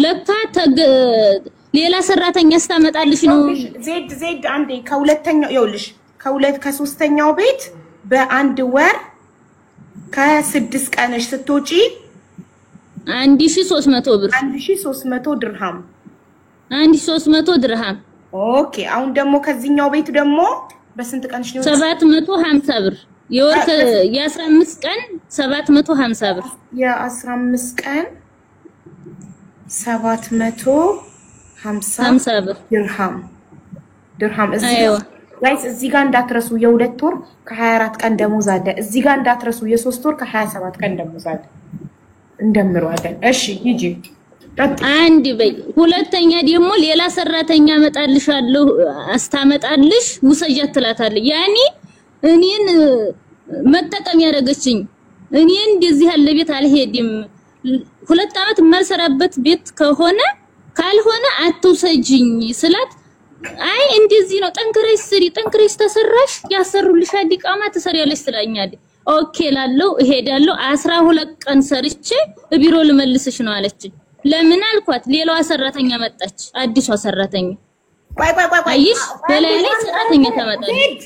ለካ ሌላ ሰራተኛ ስታመጣልሽ ነው ዜድ አንዴ ከሁለተኛው ይኸውልሽ ከሶስተኛው ቤት በአንድ ወር ከ6 ቀንሽ ስትወጪ 1300 ብር 1300 ድርሃም 1300 ድርሃም ኦኬ አሁን ደግሞ ከዚህኛው ቤት ደግሞ በስንት ቀንሽ ነው 750 ብር የወር የ15 ቀን 750 ብር የ15 ቀን 750 ብር ድርሃም ጋይስ እዚህ ጋር እንዳትረሱ የሁለት ወር ከ24 ቀን ደሞዝ አለ እዚህ ጋር እንዳትረሱ የሶስት ወር ከ27 ቀን ደሞዝ አለ እንደምሯለን እሺ ሂጂ አንድ በይ ሁለተኛ ደግሞ ሌላ ሰራተኛ መጣልሻለሁ አስታመጣልሽ ውሰጃት ትላታለች ያኒ እኔን መጠቀም ያደረገችኝ እኔን እንደዚህ ያለ ቤት አልሄድም 2 አመት ማልሰራበት ቤት ከሆነ ካልሆነ አትውሰጂኝ ስላት አይ እንደዚህ ነው ጠንክረሽ ስሪ ጠንክረሽ ተሰራሽ ያሰሩልሻል ዲቃማ ተሰሪያለሽ ትላኛለች ኦኬ ላለው እሄዳለሁ 12 ቀን ሰርቼ ቢሮ ልመልስሽ ነው አለችኝ ለምን አልኳት ሌላዋ ሰራተኛ መጣች አዲሷ ሰራተኛ ቆይ አይሽ በላይ ሰራተኛ ተመጣለች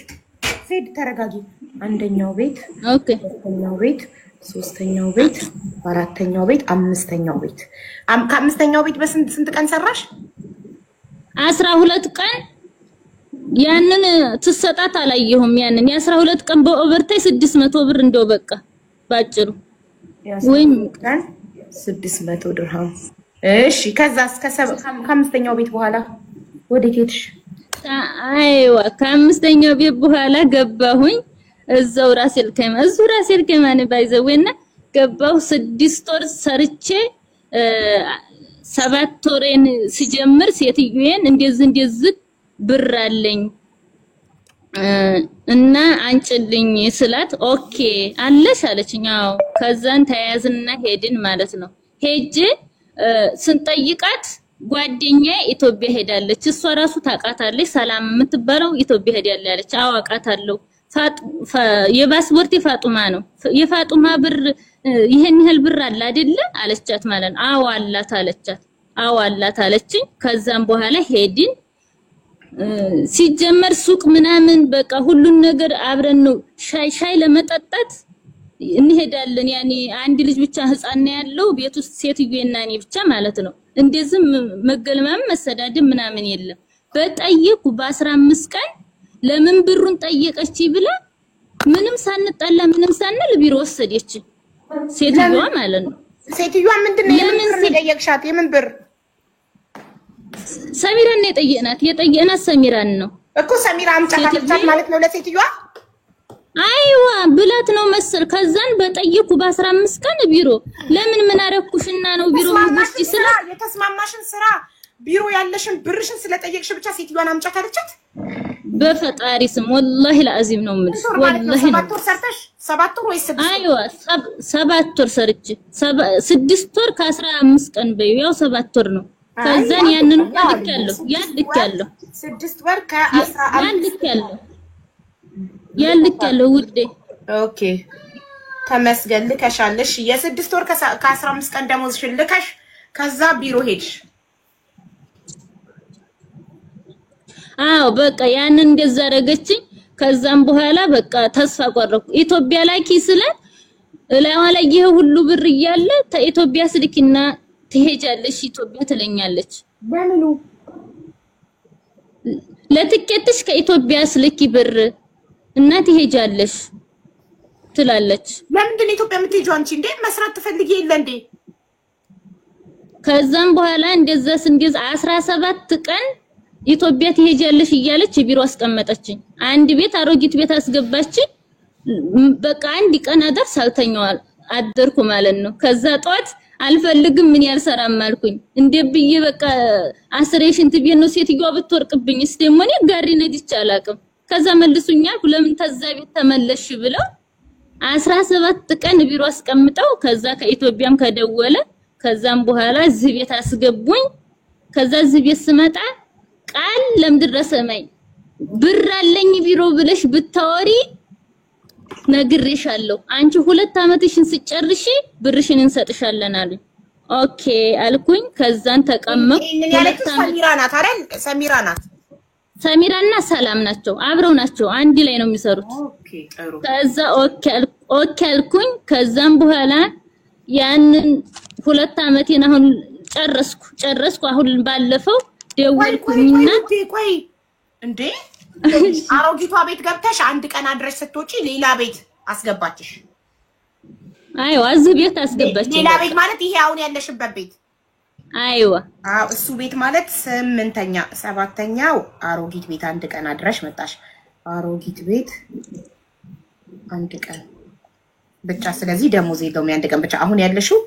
ዜድ ተረጋጊ አንደኛው ቤት ኦኬ ሁለተኛው ቤት ሶስተኛው ቤት አራተኛው ቤት አምስተኛው ቤት ከአምስተኛው ቤት በስንት ቀን ሰራሽ 12 ቀን ያንን ትሰጣት አላየሁም ያንን የ12 ቀን በኦቨርታይ 600 ብር እንደው በቃ ባጭሩ ወይም ቀን 600 ድርሃም እሺ ከዛስ ከአምስተኛው ቤት በኋላ ወዴት ሄድሽ አይዋ ከአምስተኛው ቤት በኋላ ገባሁኝ እዛው ራሴል ከማን ባይዘውና ገባሁ 6 ወር ሰርቼ 7 ወሬን ሲጀምር ሴትዮዬን እንደዚህ ብር አለኝ እና አንጭልኝ ስላት ኦኬ አለሽ አለችኝ አዎ ከዛን ተያያዝና ሄድን ማለት ነው ሄጄ ስንጠይቃት ጓደኛዬ ኢትዮጵያ ሄዳለች እሷ ራሱ ታቃታለች ሰላም የምትባለው ኢትዮጵያ ሄዳለች አዎ አቃታለሁ የፓስፖርት የፋጡማ ነው የፋጡማ ብር ይሄን ያህል ብር አለ አይደለ አለቻት ማለት ነው አዎ አላት አለቻት አዎ አላት አለችኝ ከዛም በኋላ ሄድን ሲጀመር ሱቅ ምናምን በቃ ሁሉን ነገር አብረን ነው ሻይ ለመጠጣት እንሄዳለን ያኒ አንድ ልጅ ብቻ ህፃን ያለው ቤት ውስጥ ሴትዮና እኔ ብቻ ማለት ነው እንደዚህ መገልማም መሰዳድም ምናምን የለም በጠየቁ በ15 ቀን ለምን ብሩን ጠየቀች ብላ ምንም ሳንጣላ ምንም ሳንል ቢሮ ወሰደች ሴትዮዋ ማለት ነው ሴትዮዋ ምንድነው የምን ብር ጠየቅሻት የምን ብር ሰሚራን የጠየናት ሰሚራን ነው እኮ ሰሚራ አምጣታለች ማለት ነው ለሴትዮዋ አይዋ ብላት ነው መሰል ከዛን በጠየቁ በ15 ቀን ቢሮ ለምን ምን አረኩሽና ነው ቢሮ ውስጥ ስራ የተስማማሽን ስራ ቢሮ ያለሽን ብርሽን ስለጠየቅሽ ብቻ ሴትዮዋን አምጣታለቻት በፈጣሪ ስም ወላሂ ለአዚም ነው የምልሽ ወላሂ 7 ወር ሰርተሽ 7 ወር ወይስ 6 አይዋ 7 ወር ሰርቼ 6 ወር ከ15 ቀን በዩ ያው 7 ወር ነው ከዛን ያንን ልክ ያለው 6 ወር ከ15 ያልክ ውዴ ኦኬ ተመስገን ልከሻለሽ የ6 ወር ከ15 ቀን ደሞዝሽን ልከሽ ከዛ ቢሮ ሄድሽ አዎ በቃ ያንን እንደዛ አረገችኝ ከዛም በኋላ በቃ ተስፋ ቆረኩ ኢትዮጵያ ላይ ኪስለ ላይ ይሄ ሁሉ ብር እያለ ኢትዮጵያ ስልኪና ትሄጃለሽ ኢትዮጵያ ትለኛለች በምኑ ለትኬትሽ ከኢትዮጵያ ስልኪ ብር እና ትሄጃለሽ ትላለች ለምንድን ነው ኢትዮጵያ የምትሄጂው አንቺ እንዴ መስራት ትፈልጊ የለ እንዴ ከዛም በኋላ እንደዛ ስንገዝ 17 ቀን ኢትዮጵያ ትሄጃለሽ እያለች ቢሮ አስቀመጠችኝ አንድ ቤት አሮጊት ቤት አስገባችኝ በቃ አንድ ቀን አደርስ አልተኛው አደርኩ ማለት ነው ከዛ ጧት አልፈልግም ምን ያልሰራም አልኩኝ እንደብዬ በቃ አስሬሽን ትቤት ነው ሴትዮዋ ብትወርቅብኝ እስደሞኔ ጋሪ ነዲች አላቅም ከዛ መልሱኛል ለምን ተዛ ቤት ተመለሽ ብለው 17 ቀን ቢሮ አስቀምጠው ከዛ ከኢትዮጵያም ከደወለ ከዛም በኋላ እዚህ ቤት አስገቡኝ ከዛ እዚህ ቤት ስመጣ ቃል ለምድር ሰማይ ብር አለኝ ቢሮ ብለሽ ብታወሪ ነግሬሻለሁ አንቺ 2 አመትሽን ስጨርሺ ብርሽን እንሰጥሻለን አሉኝ ኦኬ አልኩኝ። ከዛን ተቀመጥኩ። ሰሚራ ናት አይደል? ሰሚራ ናት። ሰሚራና ሰላም ናቸው፣ አብረው ናቸው፣ አንድ ላይ ነው የሚሰሩት። ኦኬ ጥሩ። ከዛ ኦኬ አልኩኝ። ከዛም በኋላ ያንን 2 አመቴን አሁን ጨረስኩ። አሁን ባለፈው ደወልኩኝና ቆይ እንዴ አሮጊቷ ቤት ገብተሽ አንድ ቀን አድረሽ ስትወጪ ሌላ ቤት አስገባችሽ? አይዋ እዚህ ቤት አስገባች። ሌላ ቤት ማለት ይሄ አሁን ያለሽበት ቤት? አይዋ እሱ ቤት ማለት 8ኛ 7ኛው አሮጊት ቤት አንድ ቀን አድረሽ መጣሽ። አሮጊት ቤት አንድ ቀን ብቻ። ስለዚህ ደሞዝ የለውም አንድ ቀን ብቻ። አሁን ያለሽው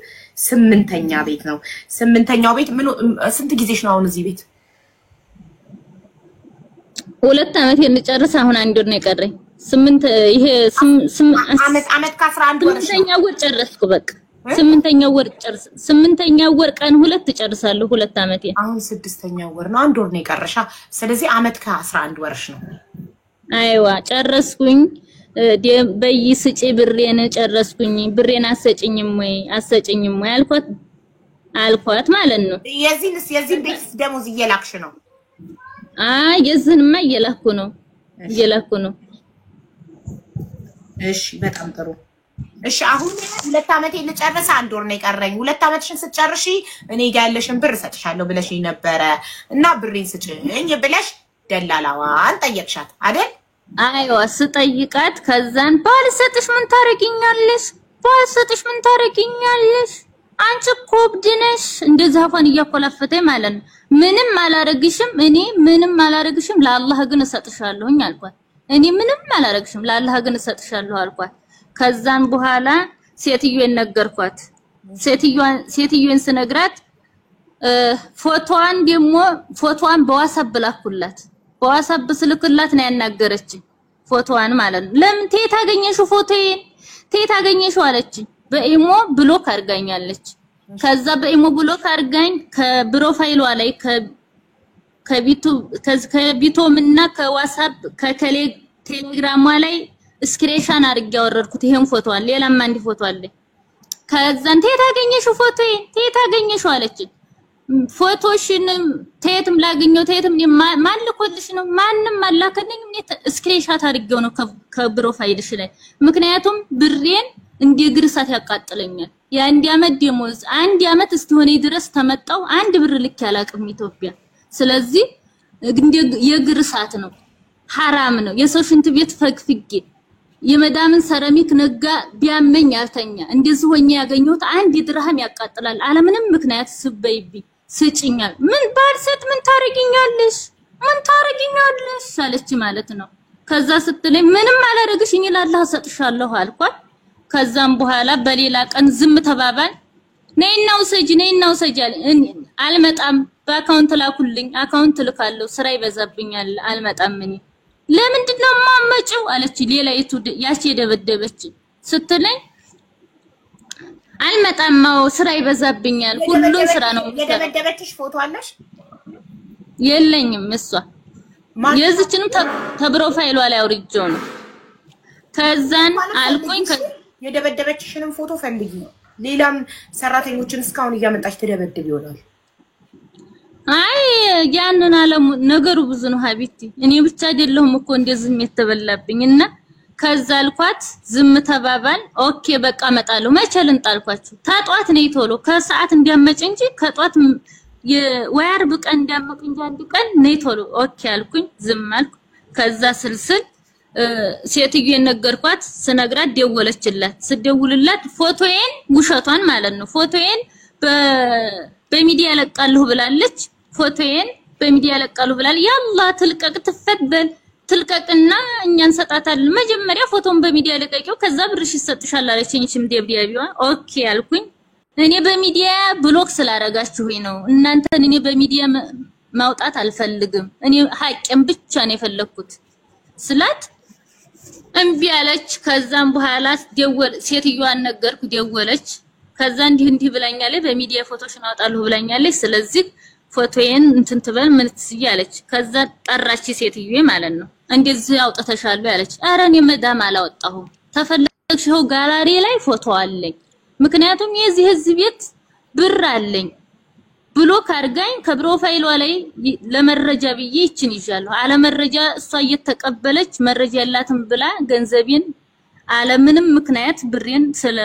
8ኛ ቤት ነው። 8ኛው ቤት ምን ስንት ጊዜሽ ነው አሁን እዚህ ቤት? 2 አመት እንጨርስ። አሁን 1 ወር ነው የቀረኝ። 8 ይሄ አመት ከ11 ወር 8ኛው ወር ጨረስኩ። በቃ 8ኛው ወር ቀን 2 ጨርሳለሁ 2 አመቴ። አሁን 6ኛው ወር ነው፣ 1 ወር ነው የቀረሻ። ስለዚህ አመት ከ11 ወርሽ ነው። አይዋ ጨረስኩኝ። በይስጪ ብሬን ጨረስኩኝ። ብሬን አሰጭኝም ወይ አልኳት ማለት ነው። የዚህን ቤት ደሞዝ እየላክሽ ነው? የዚህንማ እየላኩ ነው። እሺ በጣም ጥሩ። እሺ አሁን 2 አመቴ ልጨርስ፣ 1 ወር ነው የቀረኝ። 2 አመትሽን ስትጨርሺ እኔ ጋር ያለሽን ብር እሰጥሻለሁ ብለሽኝ ነበረ እና ብሬን ስጭኝ ብለሽ ደላላዋን ጠየቅሻት አይደል? አይዋ ስጠይቃት ከዛን ባልሰጥሽ ምን ታረጊኛለሽ? አንቺ እኮ እብድ ነሽ። እንደዛ አፏን እያኮላፈተኝ ማለት ነው። ምንም አላረግሽም ለአላህ ግን እሰጥሻለሁኝ አልኳት። እኔ ምንም አላረግሽም ለአላህ ግን እሰጥሻለሁ አልኳት። ከዛን በኋላ ሴትዮን ነገርኳት። ሴትዮን ስነግራት ፎቶዋን በዋትስአፕ ላኩላት። በዋትስአፕ ስልክላት ነው ያናገረችኝ። ፎቶዋን ማለት ነው። ለምን ተይ ታገኘሽው አለችኝ። በኢሞ ብሎክ አርጋኛለች። ከዛ በኢሞ ብሎክ አርጋኝ ከፕሮፋይሏ ላይ ከቢቶምና ከዋትስአፕ ከቴሌግራሟ ላይ ስክሪንሻት አድርጌ ያወረድኩት ይሄን ፎቶዋን። ሌላም አንድ ፎቶ አለ። ከዛን ተይ ታገኘሽው አለችኝ። ፎቶሽን ተየትም ላገኘው ማን ልኮልሽ ነው? ማንም አላከልኝም። ስክሪንሻት አድርጌው ነው ከፕሮፋይልሽ ላይ። ምክንያቱም ብሬን እንደ ግርሳት ያቃጥለኛል። የአንድ አመት ደሞዝ 1 አመት እስኪሆነ ድረስ ተመጣው 1 ብር ልክ ያላቅም ኢትዮጵያ። ስለዚህ የግርሳት ነው፣ حرام ነው። የሰው ሽንት ቤት ፈግፍጌ የመዳምን ሰራሚክ ነጋ ቢያመኝ ያልተኛ እንደዚህ ሆኜ ያገኘሁት 1 ድርሃም ያቃጥላል። አለምንም ምክንያት ስበይቢ ስጭኛል። ምን ባልሰጥ ምን ታረጊኛለሽ አለች ማለት ነው። ከዛ ስትለኝ ምንም አላረግሽኝ ለአላህ ሰጥሻለሁ አልኳት። ከዛም በኋላ በሌላ ቀን ዝም ተባባል። ነይና ውሰጂ አልመጣም። በአካውንት ላኩልኝ። አካውንት ልካለሁ። ስራ ይበዛብኛል አልመጣም። እኔ ለምንድነው ማመጪው አለች። ሌላይቱ ያቺ የደበደበች ስትለኝ አልመጣም፣ ስራ ይበዛብኛል። ሁሉም ስራ ነው። የደበደበችሽ ፎቶ አለሽ? የለኝም። እሷ የዚችንም ተፕሮፋይሏ ላይ አውርጄው ነው። ከዛን አልቆኝ የደበደበችሽንም ፎቶ ፈልጊ። ሌላም ሰራተኞችን እስካሁን እያመጣች ትደበድብ ይሆናል። አይ ያንን አለሙ ነገሩ ብዙ ነው ሀቢቲ። እኔ ብቻ አይደለሁም እኮ እንደዚህ የተበላብኝና ከዛ አልኳት። ዝም ተባባል። ኦኬ በቃ እመጣለሁ። መቼ ልንጣልኳችሁ? ታጧት ነይ ቶሎ ከሰዓት እንዲያመጭ እንጂ ከጧት የወያርብ ቀን እንዲያመቁ እንጂ አንድ ቀን ነይ ቶሎ። ኦኬ አልኩኝ። ዝም አልኩ። ከዛ ስልስል ሴትዮን ነገርኳት። ስነግራት ደወለችላት። ስደውልላት ፎቶዬን ውሸቷን ማለት ነው ፎቶዬን በሚዲያ ለቃለሁ ብላለች። ፎቶዬን በሚዲያ ለቃለሁ ብላል። ያላ ትልቀቅ ትፈበል ትልቀቅና እኛን ሰጣታለን። መጀመሪያ ፎቶን በሚዲያ ለቀቂው ከዛ ብርሽ ይሰጥሻል አለችኝ። ደብዳቤዋ ኦኬ አልኩኝ። እኔ በሚዲያ ብሎክ ስላረጋችሁኝ ነው እናንተን እኔ በሚዲያ ማውጣት አልፈልግም። እኔ ሀቄን ብቻ ነው የፈለኩት ስላት እምቢ አለች። ከዛም በኋላ ሴትዮዋን ነገርኩ። ደወለች። ከዛ እንዲህ ብላኛለች በሚዲያ ፎቶሽን አውጣለሁ ብላኛለች። ስለዚህ ፎቶዬን እንትን ትበል ምን ትያለች። ከዛ ጠራች ሴትዮዬ ማለት ነው። እንደዚህ አውጥተሻል ያለች። ኧረ እኔ መዳም አላወጣሁም። ተፈለግሽው ጋላሪ ላይ ፎቶ አለኝ። ምክንያቱም የዚህ ህዝብ ቤት ብር አለኝ ብሎክ አርጋኝ ከፕሮፋይሏ ላይ ለመረጃ ብዬ ይችን ይዣለሁ አለ መረጃ እሷ እየተቀበለች መረጃ ያላትን ብላ ገንዘቤን አለምንም ምክንያት ብሬን ስለ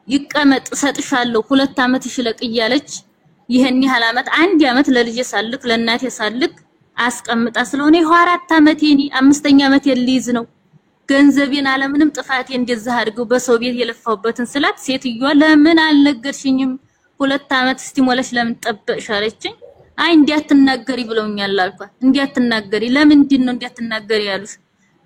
ይቀመጥ ሰጥሻለሁ 2 አመት ይሽለቅ እያለች ይሄን ያህል አመት 1 አመት ለልጄ ሳልክ ለእናቴ ሳልክ አስቀምጣ ስለሆነ ይሄ 4 አመቴኒ 5ኛ አመት የልይዝ ነው ገንዘቤን አለምንም ጥፋቴ እንደዛ አድርገው በሰው ቤት የለፋውበትን ስላት ሴትዮዋ ለምን አልነገርሽኝም 2 አመት እስቲ ሞለሽ ለምን ጠበቅሽ አለችኝ አይ እንዲያትናገሪ ብለውኛል አልኳት እንዲያትናገሪ ለምንድን ነው እንዲያትናገሪ ያሉሽ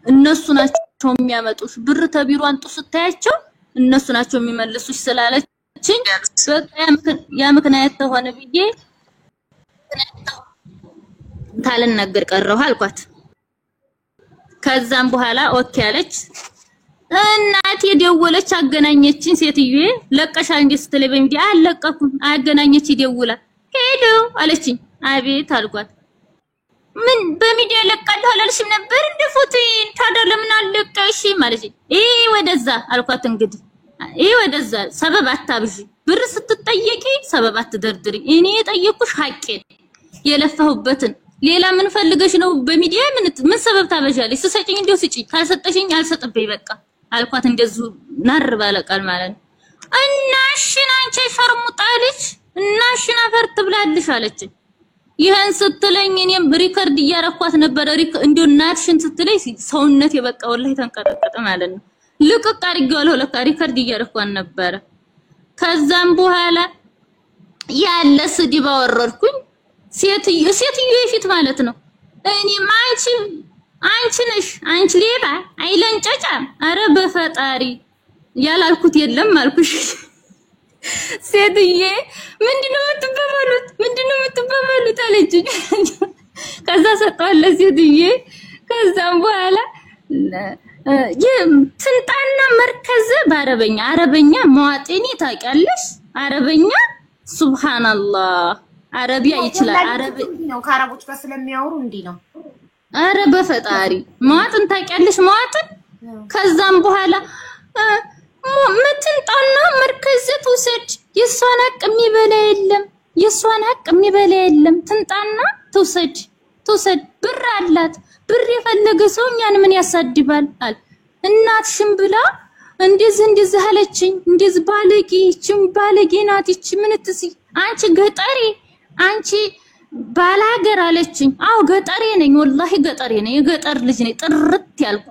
እነሱ ናቸው የሚያመጡሽ ብር ተቢሮ አንጡ ስታያቸው እነሱ ናቸው የሚመልሱሽ ስላለችኝ በቃ ያ ምክንያት ተሆነ ብዬ ታልናገር ቀረሁ አልኳት ከዛም በኋላ ኦኬ አለች እናቴ ደወለች አገናኘችኝ ሴትዮዬ ለቀሻል እንዴ ስትለኝ በሚዲያ አለቀኩም አገናኘች ይደውላ ሄሎ አለችኝ አቤት አልኳት ምን በሚዲያ ለቀልሁ አላልሽም ነበር እንደ ፎቶዬን ታዲያ ለምን አለቀሽ ማለት ወደዛ አልኳት እንግዲህ ወደዛ ሰበብ አታብዢ ብር ስትጠየቂ ሰበብ አትደርድሪ እኔ የጠየኩሽ ሐቄን የለፋሁበትን ሌላ ምን ፈልገሽ ነው በሚዲያ ምን ሰበብ ታበዣለሽ ስሰጪኝ እንደው ስጪ ካልሰጠሽኝ አልሰጥብኝ በቃ አልኳት እንደዙ ናር ባለቃል ማለት እናሽን አንቺ ሸርሙጣልሽ እናሽን አፈርት ብላልሽ አለች ይሄን ስትለኝ እኔም ሪከርድ እያረኳት ነበር እንደው እናትሽን ስትለኝ ሰውነት የበቃ ወላሂ ተንቀጠቀጠ ማለት ነው ልቅቅ አድርጌዋለሁ ለካ ሪከርድ እያረኳት ነበር ከዛም በኋላ ያለ ስድብ አወረድኩኝ ሴትዮ የፊት ማለት ነው እኔ አንቺ ነሽ አንቺ ሌባ አይለንጨጫ አረ በፈጣሪ ያላልኩት የለም አልኩሽ ሴትዬ ምንድነው የምትበማሉት አለችኝ ከዛ ሰጣለ ሴትዬ ከዛም በኋላ ትንጣና መርከዝ በአረበኛ መዋጤኒ ታውቂያለሽ አረበኛ ሱብሃንአላህ አረቢያ ይችላል አረብ ነው ከአረቦች ጋር ስለሚያወሩ እንዴ ነው አረ በፈጣሪ መዋጥን ታውቂያለሽ መዋጥን ከዛም በኋላ ምትንጣና መርከዝ ትውሰድ የሷን ሀቅ የሚበላ የለም ትንጣና ትውሰድ ብር አላት ብር የፈለገ ሰው እኛን ምን ያሳድባል አል እናትሽም ብላ እንደዚህ አለችኝ እንደዚህ ባለጌ ናት እቺ ምን ትሲ አንቺ ገጠሪ አንቺ ባላገር አለችኝ አው ገጠሬ ነኝ ወላሂ ገጠሬ ነኝ የገጠር ልጅ ነኝ ጥርት ያልኩ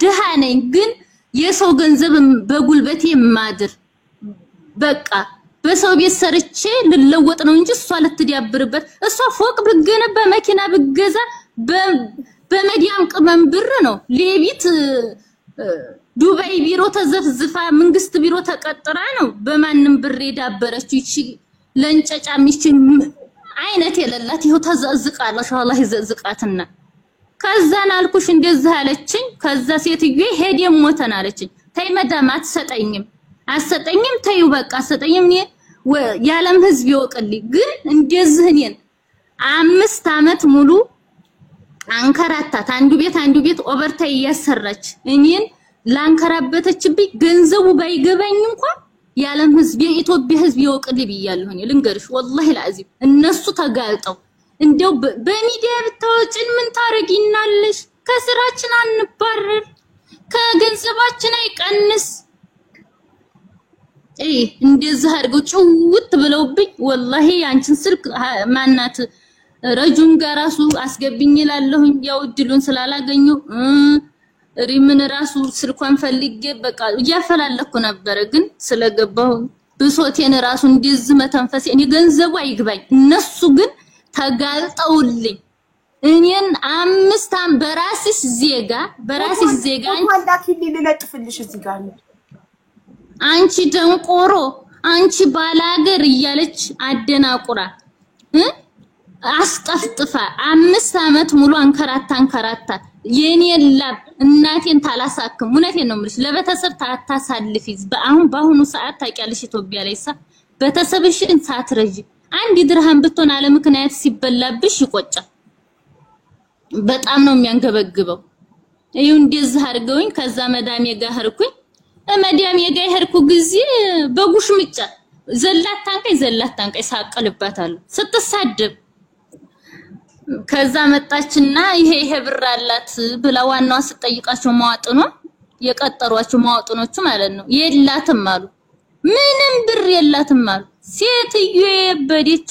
ድሃ ነኝ ግን የሰው ገንዘብ በጉልበቴ ማድር በቃ በሰው ቤት ሰርቼ ልለወጥ ነው እንጂ እሷ ልትዲያብርበት እሷ ፎቅ ብገነባ መኪና ብገዛ በመዲያም ቅመም ብር ነው ሌቢት ዱባይ ቢሮ ተዘፍዝፋ መንግስት ቢሮ ተቀጥራ ነው በማንም ብር የዳበረችው እቺ ለንጨጫ ሚችን አይነት የለላት ይሄው ተዘዝቃለሽ والله ይዘዝቃትና ከዛን አልኩሽ እንደዚህ አለችኝ ከዛ ሴትዬ ሄደም ሞተን አለችኝ ተይ መዳም አሰጠኝም ተዩ በቃ አሰጠኝም እኔ ያለም ህዝብ ይወቅልኝ ግን እንደዚህ እኔን 5 አመት ሙሉ አንከራታት አንዱ ቤት ኦቨርታይ ያሰራች እኔን ላንከራበተችብኝ ገንዘቡ ባይገባኝ እንኳን ያለም ህዝብ የኢትዮጵያ ህዝብ ይወቅልኝ ብያለሁ እኔ ልንገርሽ والله العظيم እነሱ ተጋልጠው እንደው በሚዲያ ብታወጭን ምን ታረጊናለሽ ከስራችን አንባረር ከገንዘባችን አይቀንስ እንደዚህ አድርገው ጭውት ብለውብኝ والله ያንቺን ስልክ ማናት ረጁም ጋራሱ አስገብኝ ይላለሁኝ ያው ድሉን ስላላገኘው ሪምን ራሱ ስልኳን ፈልጌ በቃ ያፈላለኩ ነበር ግን ስለገባው ብሶቴን ራሱ እንደዚህ መተንፈስ እኔ ገንዘቡ አይግባኝ እነሱ ግን ተጋልጠውልኝ እኔን 5 አመት በራስሽ ዜጋ ወንዳኪ ልለጥፍልሽ እዚህ ጋር አንቺ ደንቆሮ አንቺ ባላገር እያለች አደናቁራ አስጠፍጥፋ 5 አመት ሙሉ አንከራታ የኔን ላብ እናቴን ታላሳክም እውነቴን ነው የምልሽ ለቤተሰብ ታታሳልፊ በአሁኑ ሰዓት ታውቂያለሽ ኢትዮጵያ ላይ ቤተሰብሽን ሳትረጂ አንድ ድርሃም ብትሆን አለ ምክንያት ሲበላብሽ ይቆጫል በጣም ነው የሚያንገበግበው ይሁን እንደዚህ አድርገውኝ ከዛ መዳሜ ጋር ሄርኩኝ መዳሜ ጋር ሄርኩ ጊዜ በጉሽ ምጫ ዘላት ታንቀይ ሳቀልባታለሁ ስትሳደብ ከዛ መጣችና ይሄ ብር አላት ብላ ዋናዋ ስትጠይቃቸው ማዋጥኖ የቀጠሯቸው ማዋጥኖቹ ማለት ነው የላትም አሉ ምንም ብር የላትም አሉ ሴትዮ በዲቻ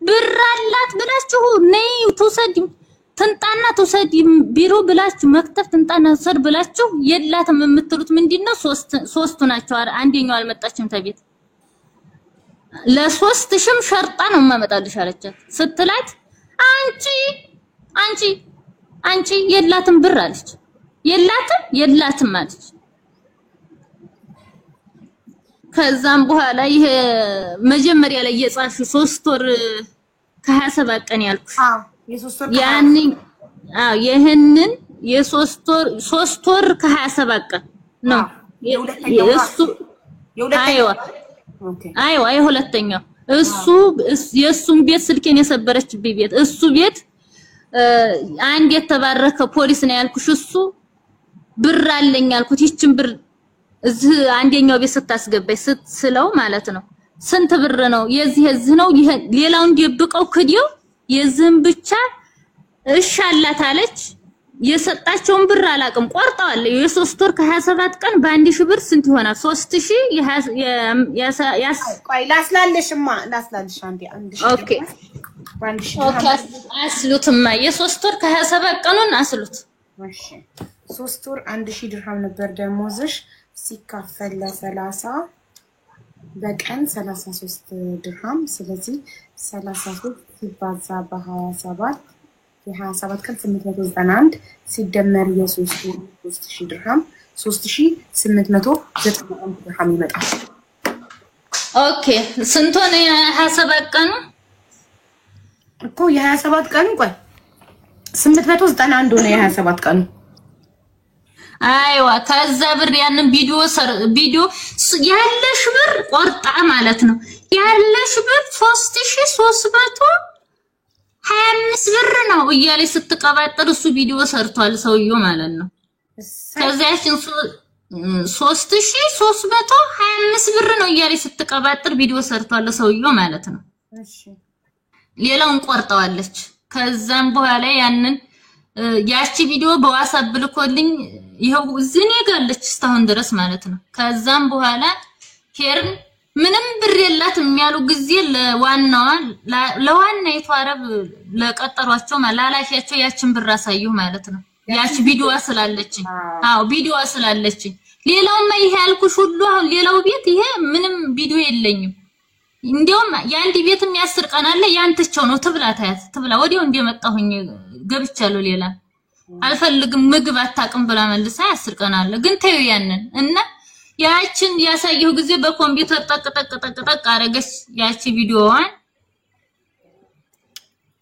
ብር አላት ብላችሁ ነይ ተሰዲ ትንጣና ተሰዲ ቢሮ ብላችሁ መክተፍ ትንጣና ሰር ብላችሁ የላትም የምትሉት ምንድነው ሶስቱ ናቸው አንደኛው አልመጣችም ተቤት ለሶስት ሽም ሸርጣ ነው ማመጣልሽ አለቻት ስትላት አንቺ የላትም ብር አለች የላትም አለች ከዛም በኋላ ይሄ መጀመሪያ ላይ የጻፍሽ 3 ወር ከ27 ቀን ያልኩሽ የ3 ወር ያኒ ይሄንን የ3 ወር ከ27 ቀን ነው የእሱ አይዋ የሁለተኛው እሱ የሱን ቤት ስልኬን የሰበረችብኝ ቤት እሱ ቤት አንድ የተባረከ ፖሊስ ነው ያልኩሽ እሱ ብር አለኝ ያልኩት ይችን ብር እዚህ አንደኛው ቤት ስታስገባይ ስትስለው ማለት ነው ስንት ብር ነው የዚህ ነው ይሄ ሌላው እንዲብቀው ክዲው የዝም ብቻ እሻላት አለች የሰጣቸውን ብር አላቅም ቆርጠዋል የ3 ወር ከ27 ቀን በ1000 ብር ስንት ይሆናል 3000 ቆይ ላስላልሽማ አንዴ ኦኬ አስሉትማ የ3 ወር ከ27 ቀኑን አስሉት እሺ 3 ወር 1000 ድርሃም ነበር ደሞዝሽ ሲካፈል ለ30 በቀን 33 ድርሃም ስለዚህ 33 ሲባዛ በ27 የ27 ቀን 891 ሲደመር የ3000 ድርሃም 3891 ድርሃም ይመጣል ኦኬ ስንት ሆነ የ27 ቀኑ እኮ የ27 ቀኑ ቆይ 891 ሆነ የ27 ቀኑ አይዋ ከዛ ብር ያንን ቪዲዮ ያለሽ ብር ቆርጣ ማለት ነው ያለሽ ብር 3325 ብር ነው እያለች ስትቀባጥር እሱ ቪዲዮ ሰርቷል ሰውየው ማለት ነው ከዛችን 3325 ብር ነው እያለች ስትቀባጥር ቪዲዮ ሰርቷል ሰውየው ማለት ነው እሺ ሌላውን ቆርጣዋለች ከዛም በኋላ ያንን ያቺ ቪዲዮ በዋትስአፕ ልኮልኝ ይሄው ዝኔ ጋለች እስካሁን ድረስ ማለት ነው ከዛም በኋላ ሄርን ምንም ብር የላትም ያሉ ጊዜ ለዋናይቱ አረብ ለቀጠሯቸው ማላላፊያቸው ያችን ብር አሳየው ማለት ነው ያቺ ቪዲዮ ስላለችኝ ቪዲዮ ስላለችኝ ሌላውማ ይሄ ያልኩሽ ሁሉ አሁን ሌላው ቤት ይሄ ምንም ቪዲዮ የለኝም እንደውም ያንዲ ቤትም 10 ቀን አለ ያንተቸው ነው ትብላ ወዲያው እንደመጣሁኝ ገብቻለሁ ሌላ አልፈልግም ምግብ አታቅም ብላ መልሳ 10 ቀን አለ ግን ተይው ያንን እና ያችን ያሳየው ጊዜ በኮምፒውተር ጠቅ አረገች ያቺ ቪዲዮዋን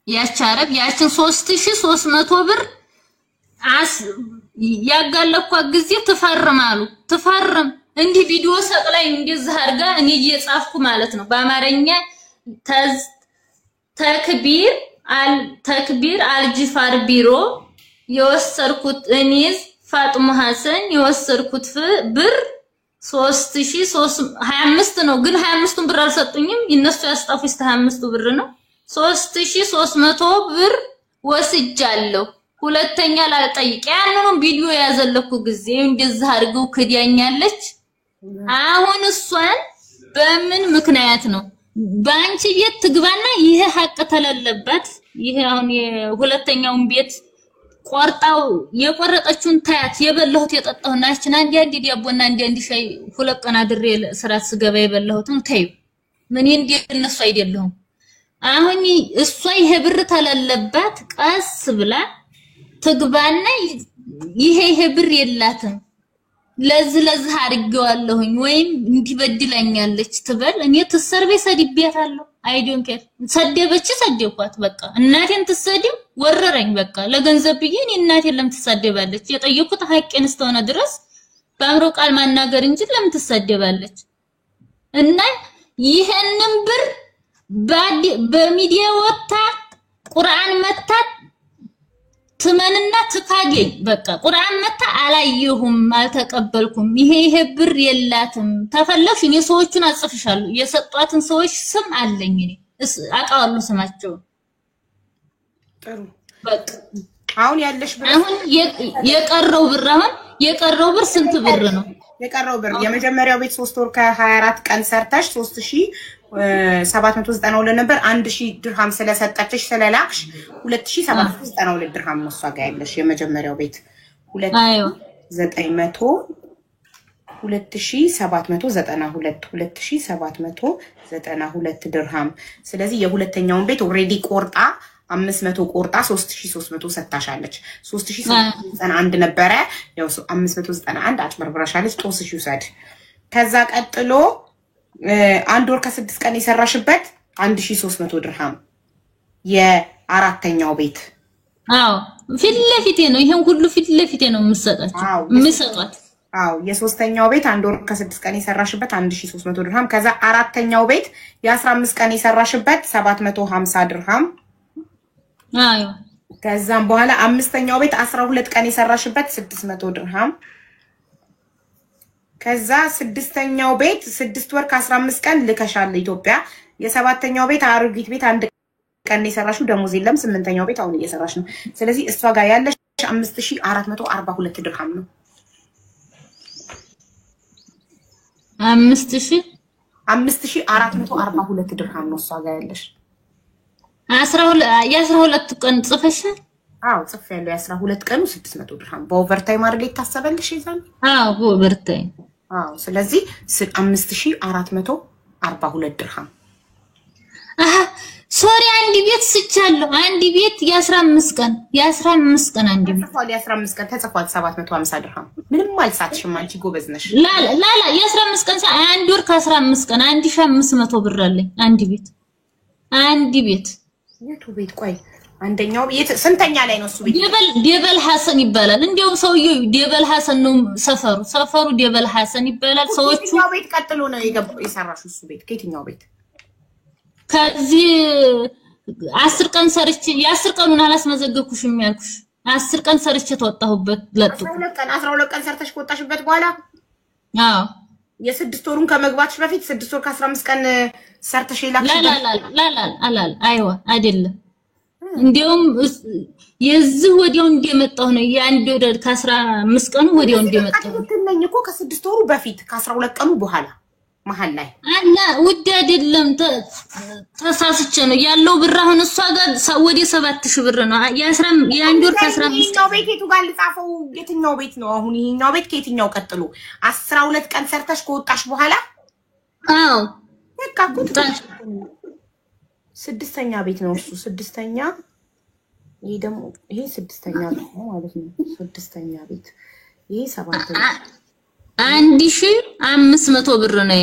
ያቺ አረብ ያችን 3300 ብር ያጋለኳ ጊዜ ትፈርም እንዲህ ቪዲዮ ሰቅላይ እንደዛ አርጋ እኔ እየጻፍኩ ማለት ነው በአማርኛ ተክቢር አልጅፋር ቢሮ የወሰርኩት እኔዝ ፋጥማ ሐሰን የወሰርኩት ብር 3325 ነው ግን 25ቱን ብር አልሰጡኝም እነሱ ያስጣፉት 25ቱ ብር ነው 3300 ብር ወስጃለሁ ሁለተኛ ላልጠይቅ ያንኑን ቪዲዮ ያዘለኩ ጊዜ እንደዛ አድርገው ክዲያኛለች አሁን እሷን በምን ምክንያት ነው ባንቺ ቤት ትግባና ይሄ ሐቅ ተለለበት ይሄ አሁን የሁለተኛውን ቤት ቆርጣው የቆረጠችውን ታያት የበለሁት የጠጣውና እቺና አንዲ ዲያቦና አንዲ ሻይ ሁለት ቀን አድሬ ስራት ስገባ የበለሁትን ተይው ምን እንዴ እነሱ አይደለም አሁን እሷ ይሄ ብር ተለለበት ቀስ ብላ ትግባና ይሄ ብር የላትም ለዚህ አድርጌዋለሁኝ ወይም እንዲበድላኛለች ትበል እኔ ተሰርቤ ሰድቤያታለሁ አይ ዶንት ኬር ሰደበኳት በቃ እናቴን ትሰደብ ወረረኝ በቃ ለገንዘብ ብዬ እኔ እናቴን ለምን ትሰደባለች የጠየቁት ሐቄን እስከሆነ ድረስ በአምሮ ቃል ማናገር እንጂ ለምን ትሰደባለች እና ይሄንን ብር በሚዲያ ወጣ ቁርአን መታት ትመንና ትካገኝ በቃ ቁርአን መታ አላየሁም አልተቀበልኩም ይሄ ብር የላትም ተፈለሽ እኔ ሰዎቹን አጽፍሻለሁ የሰጧትን ሰዎች ስም አለኝ እኔ አቃዋለሁ ስማቸው ጥሩ በቃ አሁን ያለሽ ብር አሁን የቀረው ብር ስንት ብር ነው የቀረው ብር የመጀመሪያው ቤት 3 ወር ከ24 ቀን ሰርተሽ 3792 ነበር 1000 ድርሃም ስለሰጣችሽ ስለላክሽ 2792 ድርሃም ነው እሷ ጋር ያለሽ የመጀመሪያው ቤት 2792 ድርሃም ስለዚህ የሁለተኛውን ቤት ኦሬዲ ቆርጣ 500 ቆርጣ 3300 ሰጣሻለች 3391 ነበረ ያው 591 አጭበርብራሻለች ጦስሽ ይውሰድ ከዛ ቀጥሎ አንድ ወር ከ6 ቀን የሰራሽበት 1300 ድርሃም የአራተኛው ቤት አዎ ፊት ለፊቴ ነው ይሄን ሁሉ ፊት ለፊቴ ነው የምሰጣት አዎ የሶስተኛው ቤት አንድ ወር ከ6 ቀን የሰራሽበት 1300 ድርሃም ከዛ አራተኛው ቤት የ15 ቀን የሰራሽበት 750 ድርሃም አዎ ከዛም በኋላ አምስተኛው ቤት 12 ቀን የሰራሽበት 600 ድርሃም ከዛ ስድስተኛው ቤት 6 ወር ከ15 ቀን ልከሻል ኢትዮጵያ የሰባተኛው ቤት አሮጊት ቤት አንድ ቀን የሰራሽው ደሞዝ የለም ስምንተኛው ቤት አሁን እየሰራሽ ነው ስለዚህ እሷ ጋር ያለሽ 5442 ድርሃም ነው 5442 ድርሃም ነው እሷ ጋር ያለሽ 12 ቀን ጽፈሻል አዎ ጽፌያለሁ የ12 ቀኑ 600 ድርሃም በኦቨርታይም አይደል ይታሰበልሽ ይዛል አዎ በኦቨርታይም አዎ ስለዚህ 5442 ድርሃም ሶሪ አንድ ቤት ስቻለሁ አንድ ቤት የ15 ቀን አንድ ቤት ተጽፏል የ15 ቀን ተጽፏል 750 ድርሃም ምንም አልሳትሽም አንቺ ጎበዝ ነሽ ላ የ15 ቀን አንድ ወር ከ15 ቀን 1500 ብር አለኝ አንድ ቤት የቱ ቤት ቆይ አንደኛው ቤት ስንተኛ ላይ ነው እሱ ቤት ደበል ሐሰን ይባላል እንዴው ሰውየው ደበል ሐሰን ነው ሰፈሩ ደበል ሐሰን ይባላል ሰዎቹ የትኛው ቤት ቀጥሎ ነው የሰራሹ እሱ ቤት ከየትኛው ቤት ከዚህ 10 ቀን ሰርቼ የ10 ቀኑን አላስመዘገብኩሽም ያልኩሽ 10 ቀን ሰርቼ ተወጣሁበት ለጥቁ 12 ቀን ሰርተሽ ወጣሽበት በኋላ አዎ የ6 ወሩን ከመግባትሽ በፊት 6 ወር ከ15 ቀን ሰርተሽ ይላክሽ ላ አይዋ አይደለም እንዴውም የዚህ ወዲያው እንደመጣው ነው የአንድ ወር ከ15 ቀኑ ወዲያው እንደመጣው ትነኝ እኮ ከ6 ወሩ በፊት ከ12 ቀኑ በኋላ መሃል ላይ አላ ውድ አይደለም ተሳስቼ ነው ያለው ብር አሁን እሷ ጋር ወደ 7000 ብር ነው የአንድ ወር ከ15 ነው ቤት የቱ ጋር ልጻፈው የትኛው ቤት ነው አሁን ይሄኛው ቤት ከየትኛው ቀጥሎ 12 ቀን ሰርተሽ ከወጣሽ በኋላ አዎ በቃ ስድስተኛ ቤት ነው እሱ ስድስተኛ ይሄ ደግሞ ይሄ ስድስተኛ ነው ማለት ነው ስድስተኛ ቤት ይሄ ሰባተኛ 1500 ብር ነው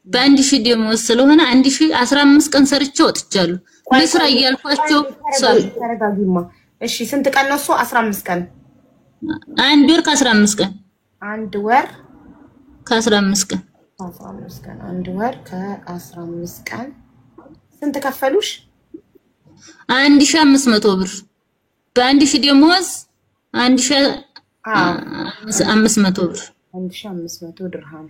በ1000 ደሞዝ ስለሆነ 1015 ቀን ሰርቼ ወጥቻለሁ ለስራ እያልኳቸው ተረጋጊማ እሺ ስንት ቀን ነው እሱ 15 ቀን አንድ ወር ከ15 ቀን አንድ ወር ከ15 ቀን 15 ቀን አንድ ወር ከ15 ቀን ስንት ከፈሉሽ 1500 ብር በ1000 ደሞዝ 1500 ብር 1500 ድርሃም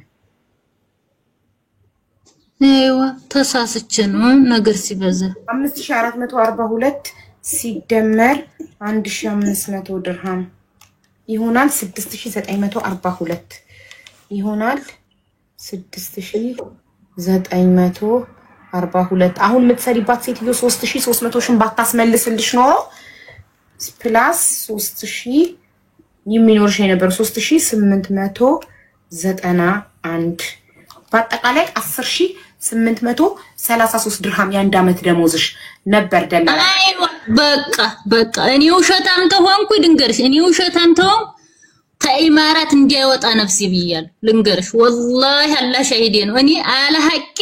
አይዋ ተሳስቼ ነው ነገር ሲበዛ 5442 ሲደመር 1500 ድርሃም ይሆናል 6942 ይሆናል 6942 አሁን የምትሰሪባት ሴትዮ 3300 ሽን ባታስመልስልሽ ነው ፕላስ 3000 የሚኖርሽ የነበረ 3891 በአጠቃላይ 10833 ድርሃም የአንድ አመት ደሞዝሽ ነበር ደላላ አይዋ በቃ እኔ ውሸታም ተሆንኩ ድንገርሽ እኔ ውሸታም ተሆንኩ ከኢማራት እንዲያወጣ ነፍሲ ብያል ልንገርሽ ወላሂ አላህ ሻሂዴ ነው እኔ አለ ሐቂ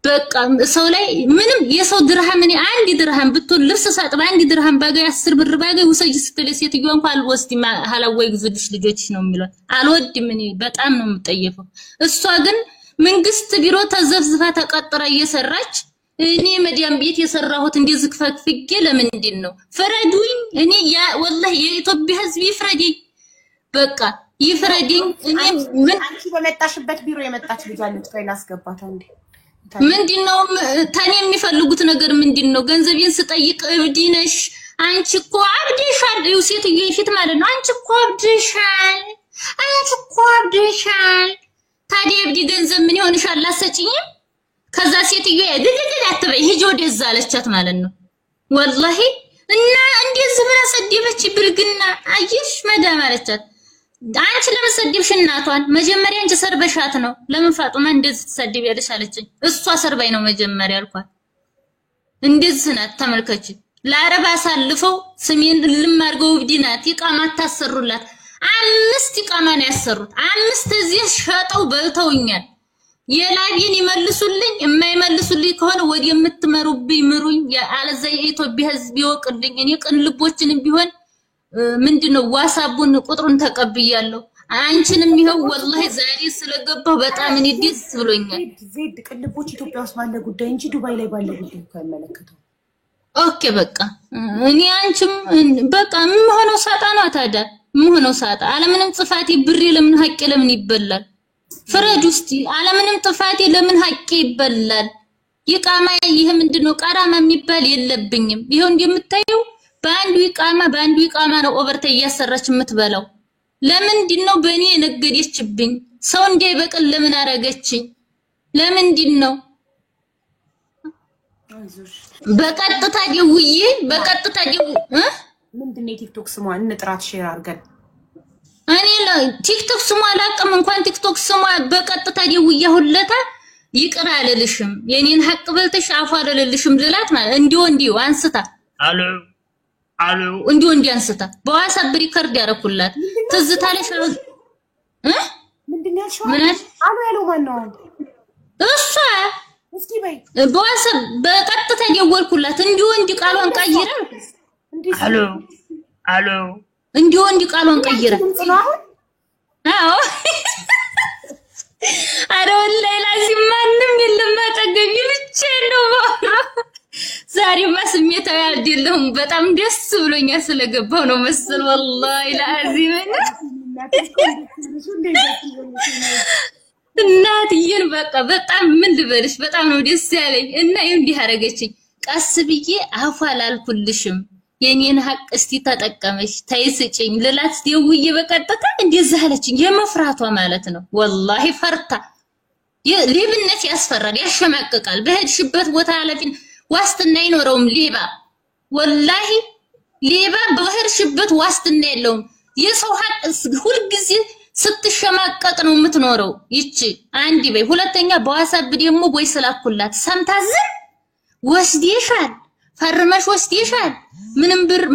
በቃ ሰው ላይ ምንም የሰው ድርሃም እኔ አንድ ድርሃም ብትል ልብስ ሳጥባ አንድ ድርሃም ባገኝ 10 ብር ባገኝ ወሰጅ ስትል ሴትዮ እንኳን አልወስድም ሐላወይ ግዙልሽ ልጆችሽ ነው የሚለው አልወድም እኔ በጣም ነው የምጠየፈው እሷ ግን መንግስት ቢሮ ተዘፍዝፋ ተቀጥራ እየሰራች እኔ መዲያም ቤት የሰራሁት እንደዚህ ፈክፍጌ ለምንድን ነው ፍረዱኝ እኔ ያ ወላሂ የኢትዮጵያ ህዝብ ይፍረደኝ በቃ ይፍረደኝ እኔ ምን አንቺ በመጣሽበት ቢሮ የመጣች ልጅ አለች ቆይላ አስገባት አንዴ ምንድነው ታኔ የሚፈልጉት ነገር ምንድነው ገንዘቤን ስጠይቅ እብዲነሽ አንቺ እኮ አብዲሻል ዩሴትዬ ፊት ማለት ነው አንቺ እኮ አብዲሻል ታዲያ እብዲ ገንዘብ ምን ይሆንሻል አሰጪኝ ከዛ ሴትዬ ድድድ አትበይ ሂጂ ወደዛ አለቻት ማለት ነው ወላሂ እና እንደዚህ ብላ ሰደበች ብልግና አየሽ መዳም አለቻት አንቺ ለምን ሰደብሽ እናቷን መጀመሪያ አንቺ ሰርበሻት ነው ለምን ፋጡማ እንደዚህ ትሰደቢያለሽ አለችኝ እሷ ሰርባይ ነው መጀመሪያ አልኳት እንደዚህ ናት ተመልከቺ ለአረብ አሳልፈው ስሜን ልም አድርገው ብዲናት ይቃማ ታሰሩላት 5 ይቃማ ነው ያሰሩት 5 እዚህ ሸጠው በልተውኛል የላቢን ይመልሱልኝ የማይመልሱልኝ ከሆነ ወዲ የምትመሩብኝ ምሩኝ ያለዛ የኢትዮጵያ ህዝብ ይወቅልኝ እኔ ቅን ልቦችንም ቢሆን ምንድነው ዋሳቡን ቁጥሩን ተቀብያለሁ አንቺንም ይሄው ወላሂ ዛሬ ስለገባው በጣም እኔ ደስ ብሎኛል ዜድ ቅልቦች ኢትዮጵያ ውስጥ ባለ ጉዳይ እንጂ ዱባይ ላይ ባለ ጉዳይ ከመለከተው ኦኬ በቃ እኔ አንቺም በቃ ምን ሆነው ሳጣ ነው ታዲያ ምን ሆነው ሳጣ አለምንም ጥፋቴ ብሬ ለምን ሀቄ ለምን ይበላል ፍረድ ውስጥ አለምንም ጥፋቴ ለምን ሀቄ ይበላል ይቃማ ይሄ ምንድነው ቀራማ የሚባል የለብኝም ይሄው እንደምታየው ባንዱ ይቃማ ነው ኦቨርታ ያሰራች የምትበላው ለምንድነው በእኔ ነገደችብኝ ሰው እንዳይበቀል ለምን አረገችኝ ለምንድነው በቀጥታ ደውዬ ምንድነው ቲክቶክ ስሟ እንጥራት ሼር አድርገን እኔ ቲክቶክ ስሟ አላቀም እንኳን ቲክቶክ ስሟ በቀጥታ ደውዬ ሁለታ ይቅር አለልሽም የኔን ሐቅ በልተሽ አፋ አለልሽም ልላት ማለት እንዲው አንስታ አሎ እንዲው አንስታ በዋትስአፕ ሪከርድ ያረኩላት ትዝታለሽ ምንድነው ያልሽው አሎ ያለው ማን ነው እሷ እስኪ በይ በዋትስአፕ በቀጥታ ደወልኩላት እንዲው ቃሏን ቀይራ አሎ እንዲው ቃሏን ቀይራ አዎ አረ ወላሂ ላዚም ማንም የለም አጠገቢ ብቻ ነው ዛሬማ ስሜታዊ አይደለሁም በጣም ደስ ብሎኛል ስለገባው ነው መሰል ወላሂ ላዚም እናትዬን በቃ በጣም ምን ልበልሽ በጣም ነው ደስ ያለኝ እና እንዲህ አረገችኝ ቀስ ብዬ አፋ አላልኩልሽም የኔን ሐቅ እስቲ ተጠቀመሽ ታይስጭኝ ልላት ደውዬ በቀጥታ እንደዛ አለችኝ የመፍራቷ ማለት ነው ወላሂ ፈርታ ሌብነት ያስፈራል ያሸማቅቃል በሄድሽበት ቦታ አለፊን ዋስትና አይኖረውም ሌባ ወላሂ ሌባ በሄድሽበት ዋስትና የለውም የሰው ሐቅ ሁሉ ጊዜ ስትሸማቀቅ ነው የምትኖረው ይቺ አንዲ በይ ሁለተኛ በዋትስአፕ ደግሞ ቦይ ስላኩላት ሰምታዝን ወስዴሻል ፈርመሽ ወስዴሻል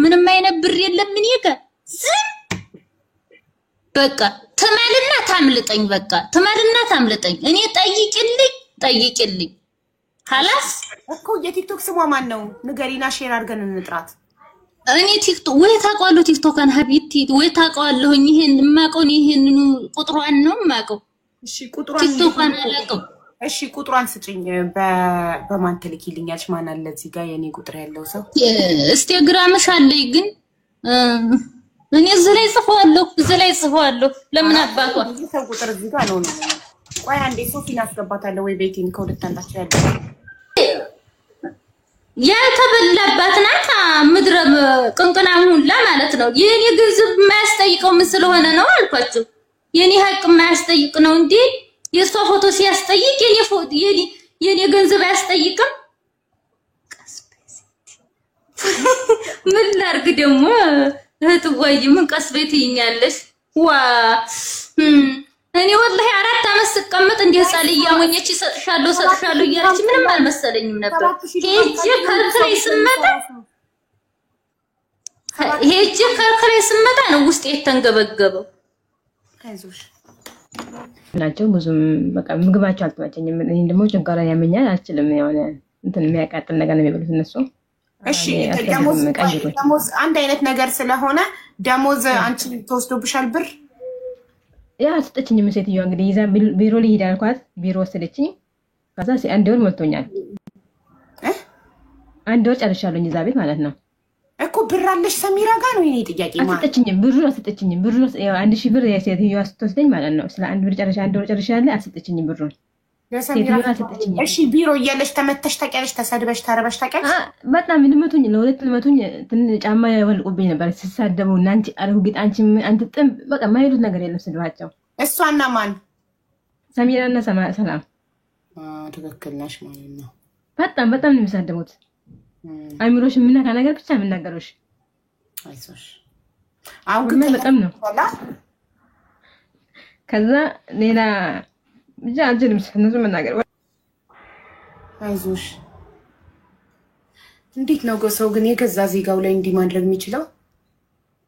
ምንም አይነት ብር የለም ምን ይገ በቃ ተማልና ታምልጠኝ በቃ ተማልና ታምልጠኝ እኔ ጠይቂልኝ خلاص እኮ የቲክቶክ ስሟ ማን ነው ንገሪና ሼር አድርገን እንጥራት እኔ ቲክቶክ ወይ ታቋሉ ቲክቶክን ሀቢቲ ወይ ታቋለሁኝ ይሄን ማቀው ይሄን ቁጥሯን ነው ማቀው እሺ ቁጥሯን ቲክቶክን አላቀው እሺ ቁጥሯን ስጪኝ በማን ትልኪልኛልሽ ማን አለ እዚህ ጋር የኔ ቁጥር ያለው ሰው ኢንስታግራምሽ አለኝ ግን እኔ እዚህ ላይ ጽፈዋለሁ ለምን አባቷ ሰው ቁጥር እዚህ ጋር ነው ቆይ አንዴ ሶፊን አስገባታለሁ ወይ ቤቲን ከወደታላችሁ ያለው ያተበላባት ናታ ምድረ ቅንቅናም ሁላ ማለት ነው የኔ ገንዘብ ማያስጠይቀው ምን ስለሆነ ነው አልኳቸው የኔ ሐቅ ማያስጠይቅ ነው እንዴ የሷ ፎቶ ሲያስጠይቅ የኔ ገንዘብ አያስጠይቅም ምን ላርግ ደግሞ እህት ወይ ምን ቀስቤት ይኛለሽ ዋ እኔ ወላሂ 4 አመት ስቀመጥ እንደ ህፃን ያሞኘች ሰጥሻለሁ እያለች ምንም አልመሰለኝም ነበር ሄጄ ከልክለይ ስመጣ ነው ውስጥ የተንገበገበው አይዞሽ ናቸው ብዙም በቃ ምግባቸው አልተመቸኝም እኔ ደግሞ ጭንቀራ ያመኛል አልችልም የሆነ እንትን የሚያቃጥል ነገር ነው የሚበሉት እነሱ እሺ ደሞዝ አንድ አይነት ነገር ስለሆነ ደሞዝ አንቺ ተወስዶብሻል ብር ያ አስጠችኝም ሴትዮዋ እንግዲህ ይዛ ቢሮ ላይ ሄዳ አልኳት ቢሮ ወሰደችኝ ከዛ አንድ ወር ሞልቶኛል አንድ ወር ጨርሻለሁ እዛ ቤት ማለት ነው እኮ ብር አለሽ ሰሚራ ጋር ነው የኔ ጥያቄ ማለት አትጠጭኝም ብሩ 1000 ብር የሴትዮዋ ስትወስደኝ ማለት ነው ስለ አንድ ብር ጨርሻ አንድ ወር ጨርሻለሁ አትጠጭኝም ብሩ ለሰሚራ አትጠጭኝም እሺ ቢሮ እያለሽ ተመተሽ ታውቂያለሽ ተሰድበሽ ታረበሽ ታውቂያለሽ በጣም ልመቱኝ ለሁለት ልመቱኝ ጫማ ያወልቁብኝ ነበር ሲሳደቡ እናንቺ አርጉት አንቺ ጥም በቃ ማይሉት ነገር የለም ስድባቸው እሷና ማን ሰሚራና ሰላም ትክክል ነሽ ማለት ነው በጣም ነው የሚሳደቡት አይምሮሽ ምን ነገር ብቻ ምን ነገሮሽ አይዞሽ አሁን ግን በጣም ነው ከዛ ሌላ ብቻ አጅልም ስለነሱ መናገር አይዞሽ እንዴት ነው ሰው ግን የገዛ ዜጋው ላይ እንዲህ ማድረግ የሚችለው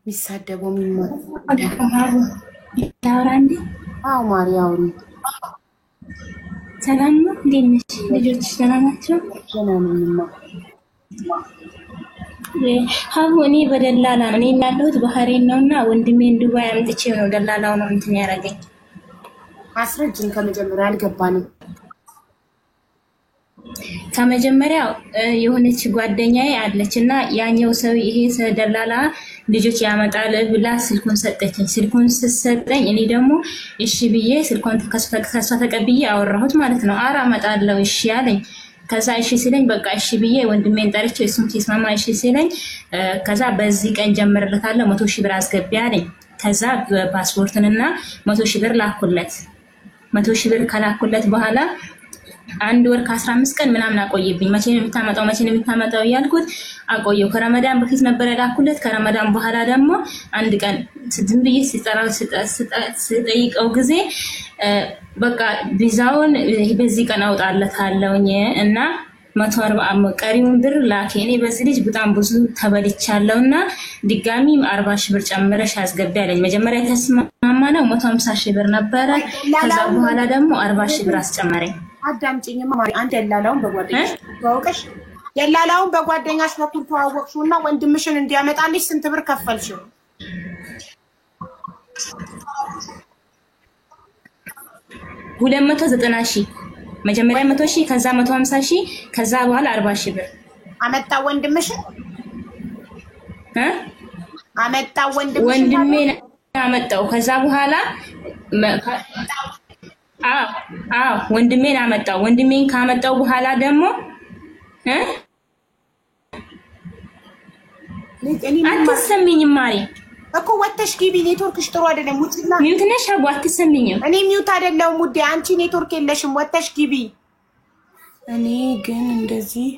የሚሳደበው ታውራንዲ አው ማርያም ሰላም ነው እንዴት ነሽ ልጆች ሰላም ናቸው ሰላምማ ሀቡ እኔ በደላላ ነው እኔ ያለሁት ባህሬን ነውና ወንድሜን ዱባይ አምጥቼ ነው ደላላው ነው እንትን ያረገኝ አስረጅን ከመጀመሪያ አልገባንም ከመጀመሪያው የሆነች ጓደኛዬ አለችና ያኛው ሰው ይሄ ደላላ ልጆች ያመጣል ብላ ስልኩን ሰጠችኝ ስልኩን ስትሰጠኝ እኔ ደግሞ እሺ ብዬ ስልኩን ከሷ ተቀብዬ አወራሁት ማለት ነው አራ አመጣለሁ እሺ ያለኝ ከዛ እሺ ሲለኝ በቃ እሺ ብዬ ወንድሜን ጠርቼ እሱም ሲስማማ እሺ ሲለኝ ከዛ በዚህ ቀን ጀምርለታለሁ 100,000 ብር አስገቢ አለኝ ከዛ ፓስፖርትንና 100,000 ብር ላኩለት 100,000 ብር ከላኩለት በኋላ አንድ ወር ከ15 ቀን ምናምን አቆየብኝ መቼ ነው የምታመጣው ያልኩት አቆየው ከረመዳን በፊት ነበር ያላኩለት ከረመዳን በኋላ ደግሞ አንድ ቀን ዝም ብዬ ስጠይቀው ጊዜ በቃ ቪዛውን በዚህ ቀን አውጣለታለሁኝ እና 140 ቀሪውን ብር ላኪ እኔ በዚህ ልጅ በጣም ብዙ ተበልቻለሁና ድጋሚ 40,000 ብር ጨምረሽ አስገቢ አለኝ መጀመሪያ ተስማማነው 150,000 ብር ነበር ከዛ በኋላ ደግሞ 40,000 ብር አስጨመረኝ አዳምጪኝ ማሪ አንድ ያላላውን በጓደኛሽ ተዋወቅሽ ያላላውን በጓደኛሽ በኩል ተዋወቅሽውና ወንድምሽን እንዲያመጣልሽ ስንት ብር ከፈልሽው 290,000 መጀመሪያ 100,000 ከዛ 150,000 ከዛ በኋላ 40,000 ብር አመጣ ወንድምሽን አመጣ ወንድሜን አመጣው ከዛ በኋላ ወንድሜን አመጣው ወንድሜን ካመጣው በኋላ ደግሞ አትሰሚኝም ማሪ እኮ ወተሽ ግቢ ኔትወርክሽ ጥሩ አይደለም ውጪና ሚውት ነሽ አቡ አትሰሚኝም እኔ ሚውት አይደለም ውዴ አንቺ ኔትወርክ የለሽም ወተሽ ግቢ እኔ ግን እንደዚህ